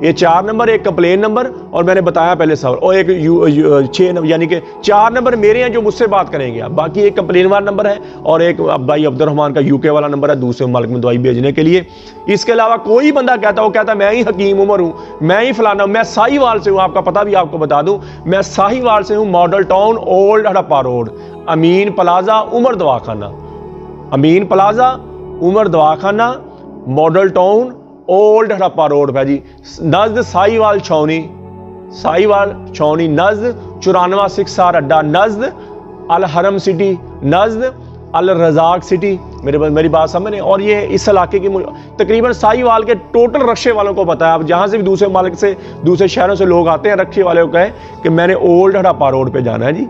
یہ 4 نمبر، ایک کمپلین نمبر اور میں نے بتایا پہلے سوال، اور ایک 6 نمبر، یعنی کہ 4 نمبر میرے ہیں جو مجھ سے بات کریں گے آپ. باقی ایک کمپلین والا نمبر ہے اور ایک بھائی عبد الرحمان کا UK والا نمبر ہے دوسرے ملک میں دوائی بھیجنے کے لیے. اس کے علاوہ کوئی بندہ کہتا ہے میں ہی حکیم عمر ہوں، میں ہی فلانا ہوں. میں ساہیوال سے ہوں، آپ کا پتہ بھی آپ کو بتا دوں، میں ساہیوال سے ہوں، Model Town Old Harappa Road, Amin Plaza Umar دواخانہ، امین پلازا عمر دواخانہ، Model Town Old Harappa Road پہ جی، نزد ساہیوال چھونی نزد 94 6R اڈا، نزد الحرم سٹی، نزد الرزاق سٹی. میری بات سمجھ رہے ہیں. اور یہ اس علاقے کی تقریباً ساہیوال کے ٹوٹل رکشے والوں کو پتا ہے. آپ جہاں سے بھی دوسرے ملک سے دوسرے شہروں سے لوگ آتے ہیں، رکشے والے کو کہیں کہ میں نے اولڈ ہڑپا روڈ پہ جانا ہے جی،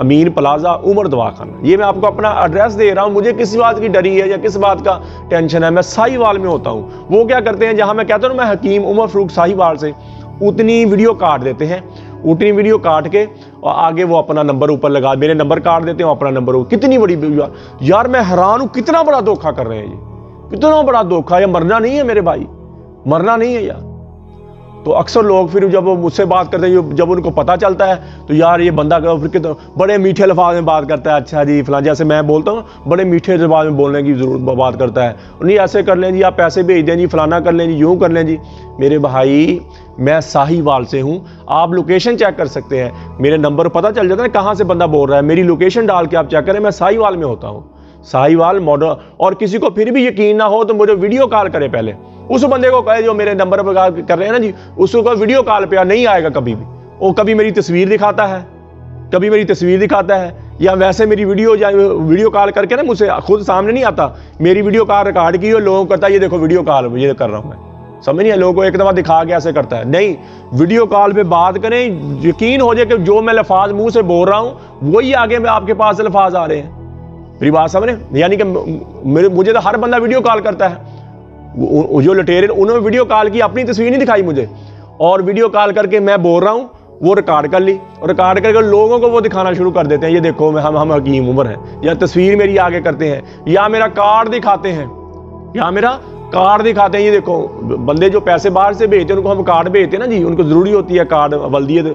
امین پلازا عمر دواخانہ. یہ میں آپ کو اپنا ایڈریس دے رہا ہوں. مجھے کس بات کی ڈری ہے یا کس بات کا ٹینشن ہے؟ میں ساہیوال میں ہوتا ہوں. وہ کیا کرتے ہیں، جہاں میں کہتا ہوں میں حکیم عمر فروق ساہیوال سے، اتنی ویڈیو کاٹ دیتے ہیں، اتنی ویڈیو کاٹ کے اور آگے وہ اپنا نمبر اوپر لگا، میرے نمبر کاٹ دیتے ہیں، اپنا نمبر. کتنی بڑی یار، میں حیران ہوں کتنا بڑا دھوکہ کر رہے ہیں یہ، کتنا بڑا دھوکہ. یہ مرنا نہیں ہے میرے بھائی، مرنا نہیں ہے یار. تو اکثر لوگ پھر جب مجھ سے بات کرتے ہیں، جب ان کو پتہ چلتا ہے تو یار یہ بندہ پھر بڑے میٹھے الفاظ میں بات کرتا ہے. اچھا جی فلاں، جیسے میں بولتا ہوں بڑے میٹھے الفاظ میں بولنے کی ضرورت بات کرتا ہے. نہیں ایسے کر لیں جی، آپ پیسے بھیج دیں جی، فلانا کر لیں جی، یوں کر لیں جی. میرے بھائی میں ساہیوال سے ہوں، آپ لوکیشن چیک کر سکتے ہیں، میرے نمبر پتہ چل جاتا ہے کہاں سے بندہ بول رہا ہے. میری لوکیشن ڈال کے آپ چیک کریں، میں ساہیوال میں ہوتا ہوں، ساہیوال ماڈل. اور کسی کو پھر بھی یقین نہ ہو تو مجھے ویڈیو کال کرے پہلے. اس بندے کو کہے جو میرے نمبر پر کر رہے ہیں نا جی، اس کو ویڈیو کال پہ نہیں آئے گا کبھی بھی. وہ کبھی میری تصویر دکھاتا ہے، کبھی میری تصویر دکھاتا ہے، یا ویسے میری ویڈیو کال کر کے نا مجھ سے خود سامنے نہیں آتا، میری ویڈیو کال ریکارڈ کی اور لوگوں کو کرتا ہے یہ دیکھو ویڈیو کال یہ کر رہا ہوں میں. سمجھ نہیں ہے، لوگوں کو ایک دفعہ دکھا کے ایسے کرتا ہے. نہیں، ویڈیو کال پہ بات کریں، یقین ہو جائے کہ جو میں لفاظ منہ سے بول رہا ہوں وہی آگے میں آپ کے پاس لفاظ آ رہے ہیں. میری بات سمجھ رہے ہیں؟ یعنی کہ مجھے تو ہر بندہ ویڈیو کال کرتا ہے. جو لٹیرے انہوں نے ویڈیو کال کی، اپنی تصویر نہیں دکھائی مجھے، اور ویڈیو کال کر کے میں بول رہا ہوں وہ ریکارڈ کر لی، اور ریکارڈ کر کے لوگوں کو وہ دکھانا شروع کر دیتے ہیں یہ دیکھو ہم حکیم عمر ہیں، یا تصویر میری آگے کرتے ہیں، یا میرا کارڈ دکھاتے ہیں، یہ دیکھو. بندے جو پیسے باہر سے بھیجتے ہیں ان کو ہم کارڈ بھیجتے ہیں نا جی، ان کو ضروری ہوتی ہے کارڈ ولدیت،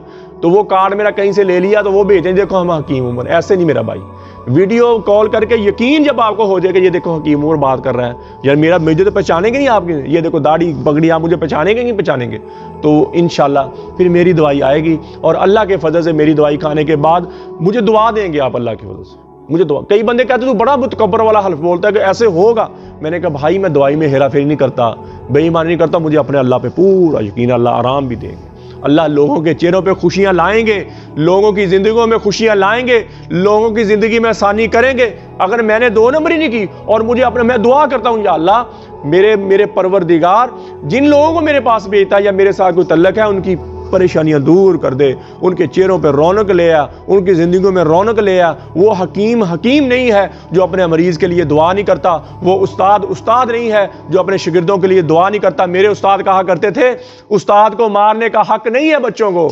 تو وہ کارڈ میرا کہیں سے لے لیا تو وہ بھیجتے ہیں دیکھو ہم حکیم عمر. ایسے نہیں میرا بھائی، ویڈیو کال کر کے یقین جب آپ کو ہو جائے کہ یہ دیکھو حکیم عمر بات کر رہا ہے، یار مجھے تو پہچانیں گے نہیں آپ کے، یہ دیکھو داڑھی پگڑی، آپ مجھے پہچانیں گے نہیں پہچانیں گے، تو انشاءاللہ پھر میری دوائی آئے گی. اور اللہ کے فضل سے میری دوائی کھانے کے بعد مجھے دعا دیں گے آپ، اللہ کے فضل سے مجھے دعا. کئی بندے کہتے ہیں تو بڑا متکبر والا حلف بولتا ہے کہ ایسے ہوگا. میں نے کہا بھائی میں دوائی میں ہیرا پھیری نہیں کرتا، بے ایمانی نہیں کرتا، مجھے اپنے اللہ پہ پورا یقین. اللہ آرام بھی دیں گے، اللہ لوگوں کے چہروں پہ خوشیاں لائیں گے، لوگوں کی زندگیوں میں خوشیاں لائیں گے، لوگوں کی زندگی میں آسانی کریں گے. اگر میں نے 2 نمبر ہی نہیں کی اور مجھے میں دعا کرتا ہوں یا اللہ میرے پروردگار جن لوگوں کو میرے پاس بھیجتا ہے یا میرے ساتھ کوئی تعلق ہے ان کی پریشانیاں دور کر دے، ان کے چہروں پہ رونق لے آ، ان کی زندگیوں میں رونق لے آ. وہ حکیم نہیں ہے جو اپنے مریض کے لیے دعا نہیں کرتا، وہ استاد نہیں ہے جو اپنے شاگردوں کے لیے دعا نہیں کرتا. میرے استاد کہا کرتے تھے استاد کو مارنے کا حق نہیں ہے بچوں کو.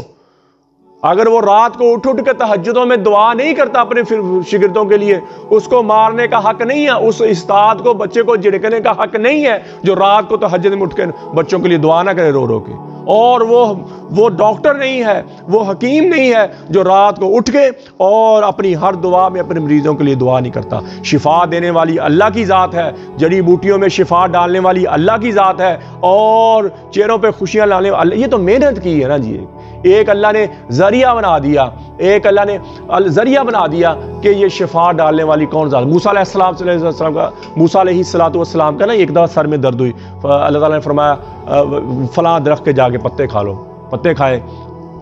اگر وہ رات کو اٹھ کے تہجدوں میں دعا نہیں کرتا اپنے شاگردوں کے لیے، اس کو مارنے کا حق نہیں ہے. اس استاد کو بچے کو جھڑکنے کا حق نہیں ہے جو رات کو تہجد میں اٹھ کے بچوں کے لیے دعا نہ کرے رو کے. اور وہ ڈاکٹر نہیں ہے، وہ حکیم نہیں ہے جو رات کو اٹھ کے اور اپنی ہر دعا میں اپنے مریضوں کے لیے دعا نہیں کرتا. شفا دینے والی اللہ کی ذات ہے، جڑی بوٹیوں میں شفا ڈالنے والی اللہ کی ذات ہے، اور چہروں پہ خوشیاں لانے والی. یہ تو محنت کی ہے نا جی. ایک اللہ نے ذریعہ بنا دیا، ایک اللہ نے ذریعہ بنا دیا کہ یہ شفا ڈالنے والی کون ذات. موسیٰ علیہ السلام کا نا ایک دفعہ سر میں درد ہوئی، اللہ تعالیٰ نے فرمایا فلاں درخت کے جا کے پتے کھا لو. پتے کھائے،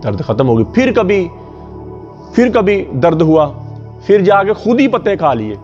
درد ختم ہو گئی. پھر کبھی درد ہوا، پھر جا کے خود ہی پتے کھا لیے،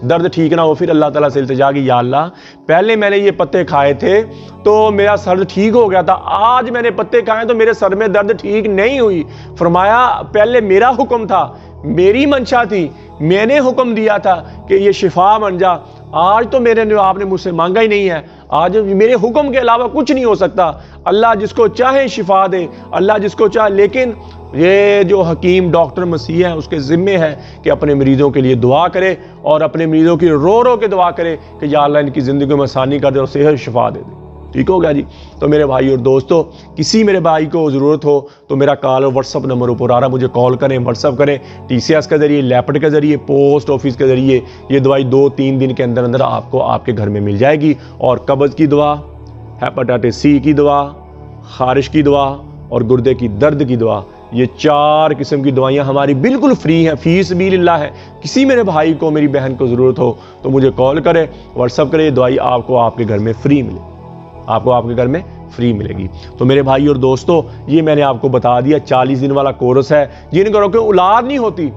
درد ٹھیک نہ ہو. پھر اللہ تعالیٰ سے التجا کی، یا اللہ پہلے میں نے یہ پتے کھائے تھے تو میرا سر ٹھیک ہو گیا تھا، آج میں نے پتے کھائے تو میرے سر میں درد ٹھیک نہیں ہوئی. فرمایا پہلے میرا حکم تھا، میری منشا تھی، میں نے حکم دیا تھا کہ یہ شفا بن جا. آج تو آپ نے مجھ سے مانگا ہی نہیں ہے، آج میرے حکم کے علاوہ کچھ نہیں ہو سکتا. اللہ جس کو چاہے شفا دے، اللہ جس کو چاہے. لیکن یہ جو حکیم ڈاکٹر مسیح ہے اس کے ذمے ہے کہ اپنے مریضوں کے لیے دعا کرے اور اپنے مریضوں کی رو رو کے دعا کرے کہ یا اللہ ان کی زندگی میں آسانی کر دے اور صحت شفا دے دے. ٹھیک ہو گیا جی. تو میرے بھائی اور دوستو، کسی میرے بھائی کو ضرورت ہو تو میرا کال اور واٹس اپ نمبر اوپر آ رہا ہے، مجھے کال کریں، واٹس اپ کریں. TCS کے ذریعے، لیپٹ کے ذریعے، پوسٹ آفس کے ذریعے یہ دوائی 2-3 دن کے اندر اندر آپ کو آپ کے گھر میں مل جائے گی. اور قبض کی دوا، ہیپاٹائٹس C کی دوا، خارش کی دوا اور گردے کی درد کی دوا، یہ 4 قسم کی دوائیاں ہماری بالکل فری ہیں، فی سبیل اللہ ہے. کسی میرے بھائی کو، میری بہن کو ضرورت ہو تو مجھے کال کرے، واٹس اپ کرے. یہ دوائی آپ کو آپ کے گھر میں فری ملے، آپ کو آپ کے گھر میں فری ملے گی. تو میرے بھائی اور دوستو، یہ میں نے آپ کو بتا دیا 40 دن والا کورس ہے. جن گھروں کے اولاد نہیں ہوتی،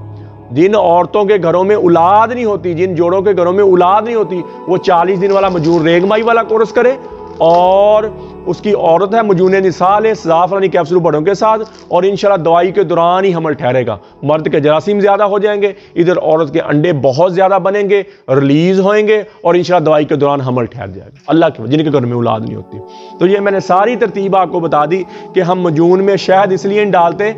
جن عورتوں کے گھروں میں اولاد نہیں ہوتی، جن جوڑوں کے گھروں میں اولاد نہیں ہوتی، وہ 40 دن والا مجون ریگمائی والا کورس کرے. اور اس کی عورت ہے مجون نساء لے زعفرانی کیپسول بڑوں کے ساتھ، اور انشاءاللہ دوائی کے دوران ہی حمل ٹھہرے گا. مرد کے جراثیم زیادہ ہو جائیں گے، ادھر عورت کے انڈے بہت زیادہ بنیں گے، ریلیز ہوئیں گے، اور انشاءاللہ دوائی کے دوران حمل ٹھہر جائے گا اللہ کے، جن کے گھر میں اولاد نہیں ہوتی. تو یہ میں نے ساری ترتیب آپ کو بتا دی کہ ہم مجون میں شہد اس لیے نہیں ڈالتے،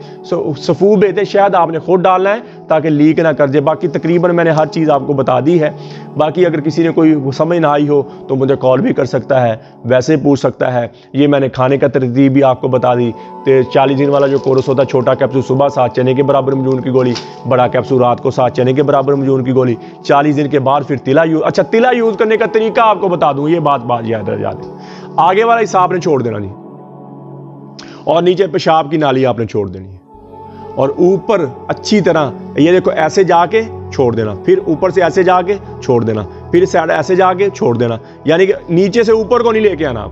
سفو بیتے شہد آپ نے خود ڈالنا ہے تاکہ لیک نہ کر جائے. باقی تقریباً میں نے ہر چیز آپ کو بتا دی ہے. باقی اگر کسی نے کوئی سمجھ نہ آئی ہو تو مجھے کال بھی کر سکتا ہے، ویسے پوچھ سکتا ہے. یہ میں نے کھانے کا ترتیب بھی آپ کو بتا دی. 40 دن والا جو کورس ہوتا ہے، چھوٹا کیپسول صبح 7 چنے کے برابر مجون کی گولی، بڑا کیپسول رات کو 7 چنے کے برابر مجون کی گولی. 40 دن کے بعد پھر تلا یوز. اچھا، تلا یوز کرنے کا طریقہ آپ کو بتا دوں، یہ بات یاد رہ جاتی. آگے والا حصہ آپ نے چھوڑ دینا جی، اور نیچے پیشاب کی نالی آپ نے چھوڑ دینی ہے، اور اوپر اچھی طرح یہ دیکھو ایسے جا کے چھوڑ دینا، پھر اوپر سے ایسے جا کے چھوڑ دینا، پھر سائڈ ایسے جا کے چھوڑ دینا. یعنی کہ نیچے سے اوپر کو نہیں لے کے آنا آپ،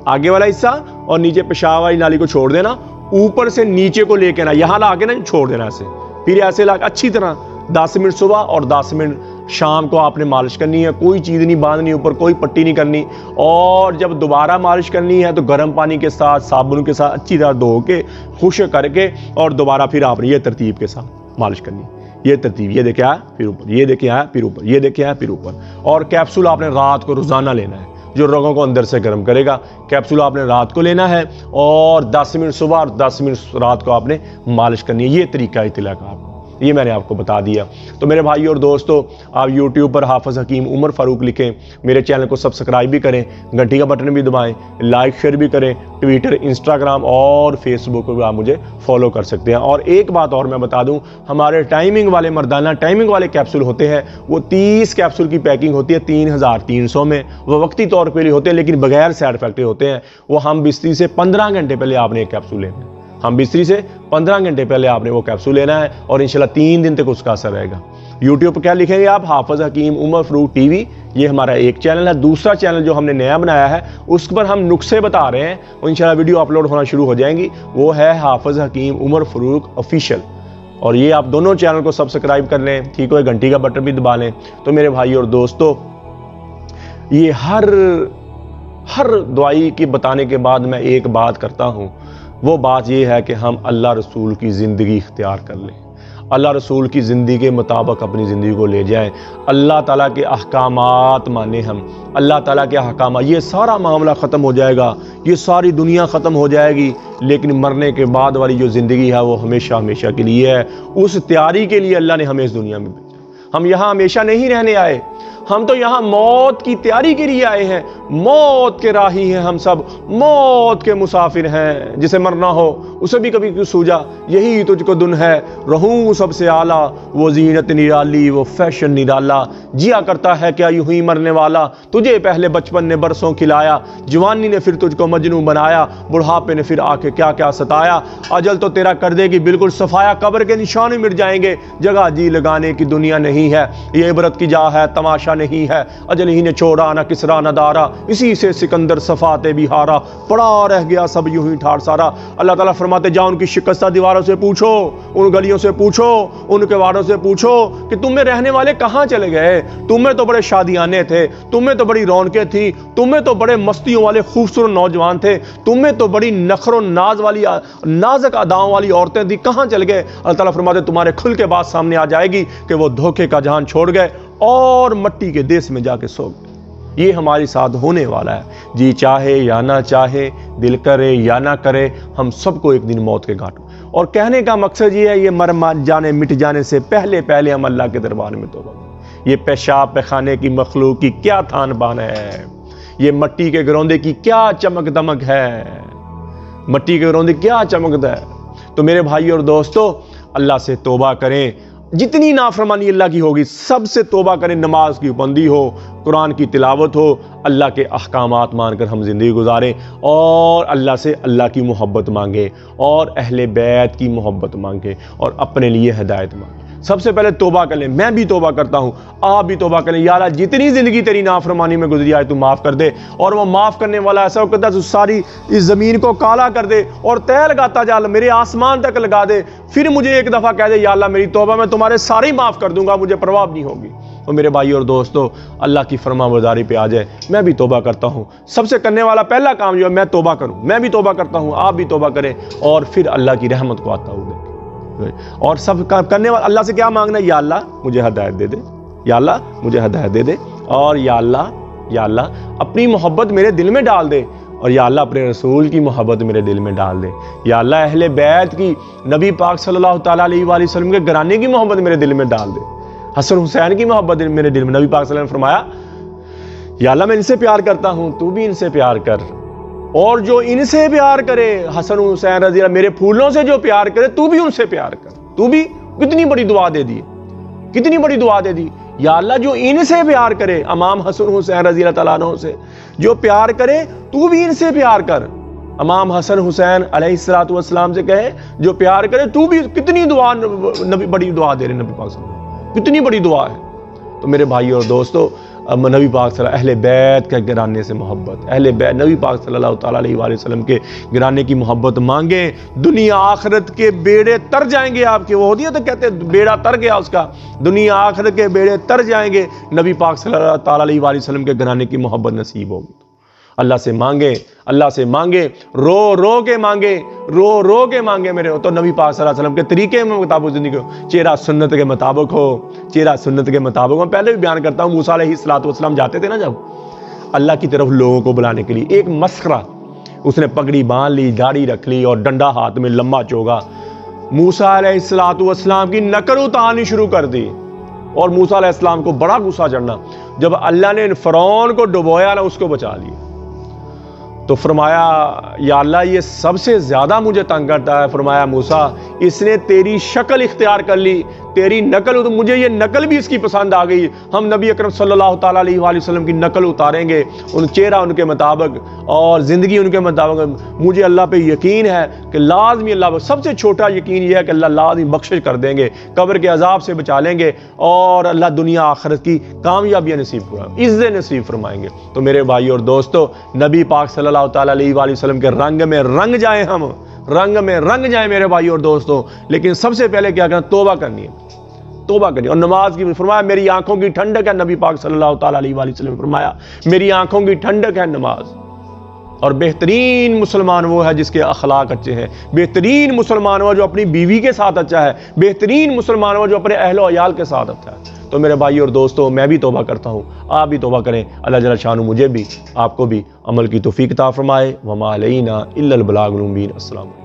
آگے والا حصہ اور نیچے پیشاب والی نالی کو چھوڑ دینا، اوپر سے نیچے کو لے کے آنا، یہاں لا کے نا چھوڑ دینا ایسے. پھر ایسے لا کے اچھی طرح 10 منٹ صبح اور 10 منٹ شام کو آپ نے مالش کرنی ہے. کوئی چیز نہیں باندھنی، اوپر کوئی پٹی نہیں کرنی. اور جب دوبارہ مالش کرنی ہے تو گرم پانی کے ساتھ، صابن کے ساتھ اچھی طرح دھو کے خشک کر کے، اور دوبارہ پھر آپ نے یہ ترتیب کے ساتھ مالش کرنی ہے. یہ ترتیب، یہ دیکھیں آیا پھر اوپر، یہ دیکھیں آیا پھر اوپر، یہ دیکھیں آیا پھر اوپر. اور کیپسول آپ نے رات کو روزانہ لینا ہے جو رگوں کو اندر سے گرم کرے گا. کیپسول آپ نے رات کو لینا ہے، اور 10 منٹ صبح اور 10 منٹ رات کو آپ نے مالش کرنی ہے. یہ طریقہ اطلاع کا آپ کو، یہ میں نے آپ کو بتا دیا. تو میرے بھائی اور دوستو، آپ یوٹیوب پر حافظ حکیم عمر فاروق لکھیں، میرے چینل کو سبسکرائب بھی کریں، گھنٹی کا بٹن بھی دبائیں، لائک شیئر بھی کریں. ٹویٹر، انسٹاگرام اور فیس بک پر آپ مجھے فالو کر سکتے ہیں. اور ایک بات اور میں بتا دوں، ہمارے ٹائمنگ والے مردانہ ٹائمنگ والے کیپسول ہوتے ہیں، وہ 30 کیپسول کی پیکنگ ہوتی ہے 3300 میں. وہ وقتی طور پہ ہوتے ہیں لیکن بغیر سائڈ افیکٹ ہوتے ہیں. وہ ہم بستری سے 15 گھنٹے پہلے آپ نے ایک کیپسول لینا ہے، ہم بستری سے 15 گھنٹے پہلے آپ نے وہ کیپسول لینا ہے، اور انشاءاللہ 3 دن تک اس کا اثر رہے گا. یوٹیوب پہ کیا لکھیں گے آپ؟ حافظ حکیم عمر فاروق ٹی وی. یہ ہمارا ایک چینل ہے. دوسرا چینل جو ہم نے نیا بنایا ہے اس پر ہم نسخے بتا رہے ہیں، انشاءاللہ ویڈیو اپلوڈ ہونا شروع ہو جائیں گی. وہ ہے حافظ حکیم عمر فاروق آفیشیل. اور یہ آپ دونوں چینل کو سبسکرائب کر لیں، ٹھیک ہے، گھنٹی کا بٹن بھی دبا لیں. تو میرے بھائی اور دوستو، یہ ہر دوائی کی بتانے کے بعد میں ایک بات کرتا ہوں، وہ بات یہ ہے کہ ہم اللہ رسول کی زندگی اختیار کر لیں، اللہ رسول کی زندگی کے مطابق اپنی زندگی کو لے جائیں، اللہ تعالیٰ کے احکامات مانیں ہم، اللہ تعالیٰ کے احکامات. یہ سارا معاملہ ختم ہو جائے گا، یہ ساری دنیا ختم ہو جائے گی، لیکن مرنے کے بعد والی جو زندگی ہے وہ ہمیشہ ہمیشہ کے لیے ہے. اس تیاری کے لیے اللہ نے ہمیں اس دنیا میں بھیجا. ہم یہاں ہمیشہ نہیں رہنے آئے، ہم تو یہاں موت کی تیاری کے لیے آئے ہیں. موت کے راہی ہیں ہم سب، موت کے مسافر ہیں. جسے مرنا ہو اسے بھی کبھی کیوں سوجا، یہی تجھ کو دن ہے. رہوں سب سے اعلیٰ، وہ زینت نرالی، وہ فیشن نرالا. جیا کرتا ہے کیا یوں ہی مرنے والا، تجھے پہلے بچپن نے برسوں کھلایا، جوانی نے پھر تجھ کو مجنوں بنایا، بڑھاپے نے پھر آ کے کیا کیا ستایا. اجل تو تیرا کر دے گی بالکل صفایا، قبر کے نشان مٹ جائیں گے، جگہ جی لگانے کی دنیا نہیں ہے. یہ عبرت کی جا ہے، تماشا نہیں ہے. اجل ہی نے چھوڑا نہ کسرا نہ دارا، اسی سے سکندر صفاتے بھی ہارا، پڑا رہ گیا سب یوں ہی ٹھار سارا. اللہ تعالیٰ فرماتے جا ان کی شکستہ دیواروں سے پوچھو، ان گلیوں سے پوچھو، ان کے واڑوں سے پوچھو کہ تم میں رہنے والے کہاں چلے گئے. تمہیں تو بڑے شادیانے تھے، تمہیں تو بڑی رونقیں تھی، تمہیں تو بڑے مستیوں والے خوبصورت نوجوان تھے، تمہیں تو بڑی نخر و ناز والی نازک اداؤں والی عورتیں تھی، کہاں چل گئے. اللہ تعالیٰ فرماتے تمہارے کھل کے بات سامنے آ جائے گی کہ وہ دھوکے کا جہان چھوڑ گئے اور مٹی کے دیس میں جا کے سو گئے. یہ ہمارے ساتھ ہونے والا ہے. جی چاہے یا نہ چاہے، دل کرے یا نہ کرے، ہم سب کو ایک دن موت کے گھاٹ. اور کہنے کا مقصد یہ ہے یہ مر جانے مٹ جانے سے پہلے ہم اللہ کے دربار میں توبہ کریں۔ یہ پیشاب پیخانے کی مخلوق کی کیا تھان بان ہے، یہ مٹی کے گروندے کی کیا چمک دمک ہے، مٹی کے گروندے کیا چمک ہے۔ تو میرے بھائی اور دوستو، اللہ سے توبہ کریں، جتنی نافرمانی اللہ کی ہوگی سب سے توبہ کریں، نماز کی پابندی ہو، قرآن کی تلاوت ہو، اللہ کے احکامات مان کر ہم زندگی گزاریں، اور اللہ سے اللہ کی محبت مانگیں، اور اہل بیت کی محبت مانگیں، اور اپنے لیے ہدایت مانگیں۔ سب سے پہلے توبہ کر لیں، میں بھی توبہ کرتا ہوں، آپ بھی توبہ کریں۔ یا اللہ جتنی زندگی تیری نافرمانی میں گزری آئے تو معاف کر دے، اور وہ معاف کرنے والا ایسا ہو کہ ساری اس زمین کو کالا کر دے اور طے لگاتا جا، میرے آسمان تک لگا دے، پھر مجھے ایک دفعہ کہہ دے یا اللہ میری توبہ میں تمہارے سارے معاف کر دوں گا، مجھے پرواہ نہیں ہوگی۔ تو میرے بھائی اور دوستو، اللہ کی فرما برداری پہ آ جائے۔ میں بھی توبہ کرتا ہوں، سب سے کرنے والا پہلا کام جو ہے میں توبہ کروں، میں بھی توبہ کرتا ہوں، آپ بھی توبہ کریں، اور پھر اللہ کی رحمت کو آتا ہوں دیکھیں۔ اور سب کرنے والا اللہ سے کیا مانگنا ہے؟ یا اللہ مجھے ہدایت دے دے، یا اللہ مجھے ہدایت دے دے، اور یا اللہ اپنی محبت میرے دل میں ڈال دے، اور یا اللہ اپنے رسول کی محبت میرے دل میں ڈال دے، یا اللہ اہل بیت کی، نبی پاک صلی اللہ تعالیٰ علیہ وآلہ وسلم کے گھرانے کی محبت میرے دل میں ڈال دے، حسن حسین کی محبت میرے دل میں۔ نبی پاک صلی اللہ علیہ وسلم نے فرمایا یا اللہ میں ان سے پیار کرتا ہوں، تو بھی ان سے پیار کر، اور جو ان سے پیار کرے حسن حسین رضی اللہ، میرے پھولوں سے جو پیار کرے تو بھی ان سے پیار کر۔ تو بھی کتنی بڑی دعا دے دی، کتنی بڑی دعا دے دی۔ یا اللہ جو ان سے پیار کرے، امام حسن حسین رضی اللہ تعالیٰ عنہ سے جو پیار کرے تو بھی ان سے پیار کر۔ امام حسن حسین علیہ السلام سے کہے جو پیار کرے تو بھی، کتنی دعا نبی، بڑی دعا دے رہے نبی پاک صلی اللہ علیہ وسلم، کتنی بڑی دعا ہے۔ تو میرے بھائی اور دوستو، نبی پاک صلی اللہ اہل بیت کے گھرانے سے محبت، اہل بیت نبی پاک صلی اللہ تعالیٰ علیہ وآلہ وسلم کے گھرانے کی محبت مانگیں، دنیا آخرت کے بیڑے تر جائیں گے آپ کے۔ وہ ہوتی ہے تو کہتے ہیں بیڑا تر گیا اس کا، دنیا آخرت کے بیڑے تر جائیں گے، نبی پاک صلی اللہ تعالیٰ علیہ وآلہ وسلم کے گھرانے کی محبت نصیب ہوگی۔ اللہ سے مانگیں، اللہ سے مانگیں، رو رو کے مانگیں، رو رو کے مانگیں میرے ہو۔ تو نبی پاک صلی اللہ علیہ وسلم کے طریقے میں مطابق زندگی ہو، چہرہ سنت کے مطابق ہو، چہرہ سنت کے مطابق ہو۔ میں پہلے بھی بیان کرتا ہوں، موسیٰ علیہ السلام جاتے تھے نا جب اللہ کی طرف لوگوں کو بلانے کے لیے، ایک مسخرہ، اس نے پگڑی باندھ لی، داڑھی رکھ لی اور ڈنڈا ہاتھ میں لمبا چوگا، موسیٰ علیہ السلام کی نقل اتارنی شروع کر دی، اور موسیٰ علیہ السلام کو بڑا غصہ چڑھنا۔ جب اللہ نے فرعون کو ڈبویا نا، اس کو بچا لیا، تو فرمایا یا اللہ یہ سب سے زیادہ مجھے تنگ کرتا ہے۔ فرمایا موسیٰ اس نے تیری شکل اختیار کر لی، تیری نقل، تو مجھے یہ نقل بھی اس کی پسند آ گئی۔ ہم نبی اکرم صلی اللہ تعالیٰ علیہ وآلہ وسلم کی نقل اتاریں گے، ان چہرہ ان کے مطابق اور زندگی ان کے مطابق۔ مجھے اللہ پہ یقین ہے کہ لازمی اللہ پہ، سب سے چھوٹا یقین یہ ہے کہ اللہ لازمی بخشش کر دیں گے، قبر کے عذاب سے بچا لیں گے، اور اللہ دنیا آخرت کی کامیابیاں نصیب فرمائیں، عزت نصیب فرمائیں گے۔ تو میرے بھائی اور دوستو، نبی پاک صلی اللہ تعالیٰ علیہ وآلہ وسلم کے رنگ میں رنگ جائیں، ہم رنگ میں رنگ جائیں میرے بھائی اور دوستو۔ لیکن سب سے پہلے کیا کرنا؟ توبہ کرنی ہے، توبہ کرنی، اور نماز کی فرمایا میری آنکھوں کی ٹھنڈک ہے، نبی پاک صلی اللہ تعالیٰ علیہ وآلہ وسلم نے فرمایا میری آنکھوں کی ٹھنڈک ہے نماز۔ اور بہترین مسلمان وہ ہے جس کے اخلاق اچھے ہیں، بہترین مسلمان وہ جو اپنی بیوی کے ساتھ اچھا ہے، بہترین مسلمان وہ جو اپنے اہل و عیال کے ساتھ اچھا ہے۔ تو میرے بھائی اور دوستو، میں بھی توبہ کرتا ہوں، آپ بھی توبہ کریں۔ اللہ جل شانہ مجھے بھی آپ کو بھی عمل کی توفیق عطا فرمائے۔ وما علینا الا البلاغ المبین۔ السلام علیکم۔